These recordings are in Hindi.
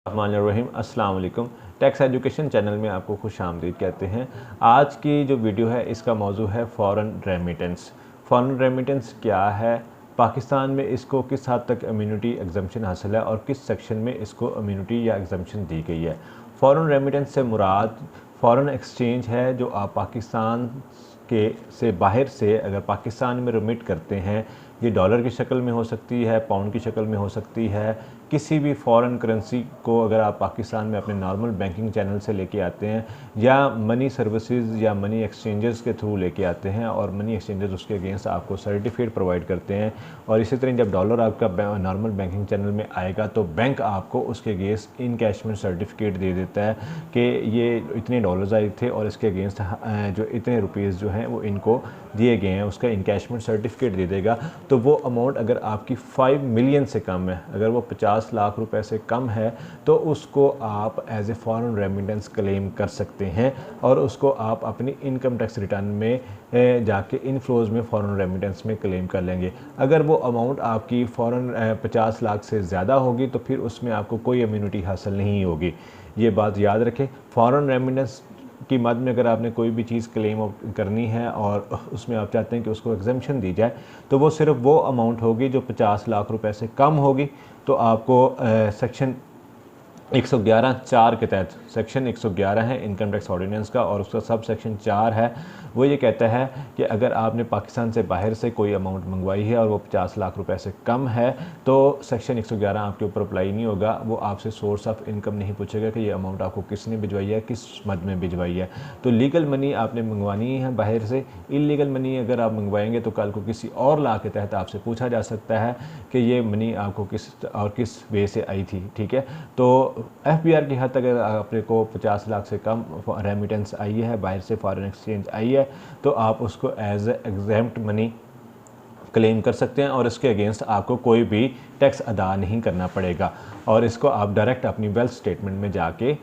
रहीम अस्सलाम वालेकुम। टैक्स एजुकेशन चैनल में आपको खुश आमदीद कहते हैं। आज की जो वीडियो है इसका मौजू है फ़ॉरेन रेमिटेंस। फ़ॉरेन रेमिटेंस क्या है, पाकिस्तान में इसको किस हद तक इम्यूनिटी एग्जम्पशन हासिल है और किस सेक्शन में इसको इम्यूनिटी या एग्जम्पशन दी गई है। फ़ॉरेन रेमिटेंस से मुराद फ़ॉरेन एक्सचेंज है जो आप पाकिस्तान के से बाहर से अगर पाकिस्तान में रिमिट करते हैं। ये डॉलर की शक्ल में हो सकती है, पाउंड की शक्ल में हो सकती है, किसी भी फॉरेन करेंसी को अगर आप पाकिस्तान में अपने नॉर्मल बैंकिंग चैनल से लेके आते हैं या मनी सर्विसेज या मनी एक्सचेंजेस के थ्रू लेके आते हैं और मनी एक्सचेंजेस उसके अगेंस्ट आपको सर्टिफिकेट प्रोवाइड करते हैं। और इसी तरह जब डॉलर आपका नॉर्मल बैंकिंग चैनल में आएगा तो बैंक आपको उसके अगेंस्ट इनकैशमेंट सर्टिफिकेट दे देता है कि ये इतने डॉलर्स आए थे और इसके अगेंस्ट जो इतने रुपीज़ जो हैं वो इनको दिए गए हैं, उसका इनकैशमेंट सर्टिफिकेट दे देगा। तो वो अमाउंट अगर आपकी 5 मिलियन से कम है, अगर वो 50 लाख रुपए से कम है तो उसको आप as a foreign remittance claim कर सकते हैं और उसको आप अपनी इनकम टैक्स रिटर्न में जाके इनफ्लोज में फॉरेन रेमिटेंस में क्लेम कर लेंगे। अगर वो अमाउंट आपकी फॉरेन 50 लाख से ज़्यादा होगी तो फिर उसमें आपको कोई इम्यूनिटी हासिल नहीं होगी। ये बात याद रखें। फॉरेन रेमिटेंस की मद में अगर आपने कोई भी चीज़ क्लेम करनी है और उसमें आप चाहते हैं कि उसको एग्जम्पशन दी जाए तो वो सिर्फ वो अमाउंट होगी जो 50 लाख रुपए से कम होगी। तो आपको सेक्शन 111(4) के तहत, सेक्शन 111 है इनकम टैक्स ऑर्डिनेंस का और उसका सब सेक्शन 4 है। वो ये कहता है कि अगर आपने पाकिस्तान से बाहर से कोई अमाउंट मंगवाई है और वो 50 लाख रुपए से कम है तो सेक्शन 111 आपके ऊपर अप्लाई नहीं होगा। वो आपसे सोर्स ऑफ इनकम नहीं पूछेगा कि ये अमाउंट आपको किसने भिजवाई है, किस मद में भिजवाई है। तो लीगल मनी आपने मंगवानी है बाहर से। इलीगल मनी अगर आप मंगवाएंगे तो कल को किसी और लॉ के तहत आपसे पूछा जा सकता है कि ये मनी आपको किस वे से आई थी। ठीक है, तो FBR की हद तक अगर आपने को 50 लाख से कम रेमिटेंस आई है, बाहर से फॉरेन एक्सचेंज आई है, तो आप उसको एज एग्जेम्प्ट मनी क्लेम कर सकते हैं और इसके अगेंस्ट आपको कोई भी टैक्स अदा नहीं करना पड़ेगा और इसको आप डायरेक्ट अपनी वेल्थ स्टेटमेंट में जाके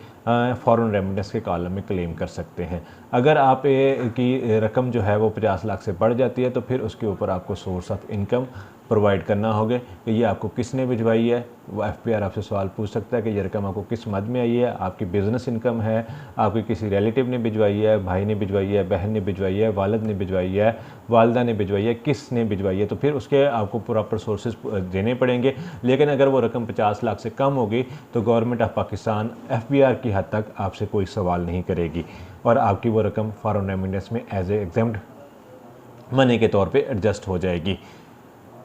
फॉरेन रेमिटेंस के कॉलम में क्लेम कर सकते हैं। अगर आप की रकम जो है वो 50 लाख से बढ़ जाती है तो फिर उसके ऊपर आपको सोर्स ऑफ इनकम प्रोवाइड करना होगा कि ये आपको किसने भिजवाई है। वो FBR आपसे सवाल पूछ सकता है कि ये रकम आपको किस मद में आई है, आपकी बिज़नेस इनकम है, आपकी किसी रिलेटिव ने भिजवाई है, भाई ने भिजवाई है, बहन ने भिजवाई है, वालिद ने भिजवाई है, वालदा ने भिजवाई है, किसने भिजवाई है। तो फिर उसके आपको प्रॉपर सोर्सेज देने पड़ेंगे। लेकिन अगर वो रकम 50 लाख से कम होगी तो गवर्नमेंट ऑफ पाकिस्तान FBR की हद तक आपसे कोई सवाल नहीं करेगी और आपकी वो रकम फॉरेन रेमिटेंस में एज ए एग्जेम्प्ट मनी के तौर पे एडजस्ट हो जाएगी।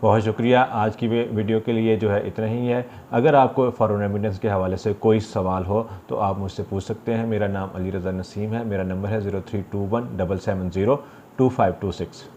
बहुत शुक्रिया। आज की वीडियो के लिए जो है इतना ही है। अगर आपको फॉरेन रेमिटेंस के हवाले से कोई सवाल हो तो आप मुझसे पूछ सकते हैं। मेरा नाम अली रज़ा नसीम है। मेरा नंबर है 0321 770 2526।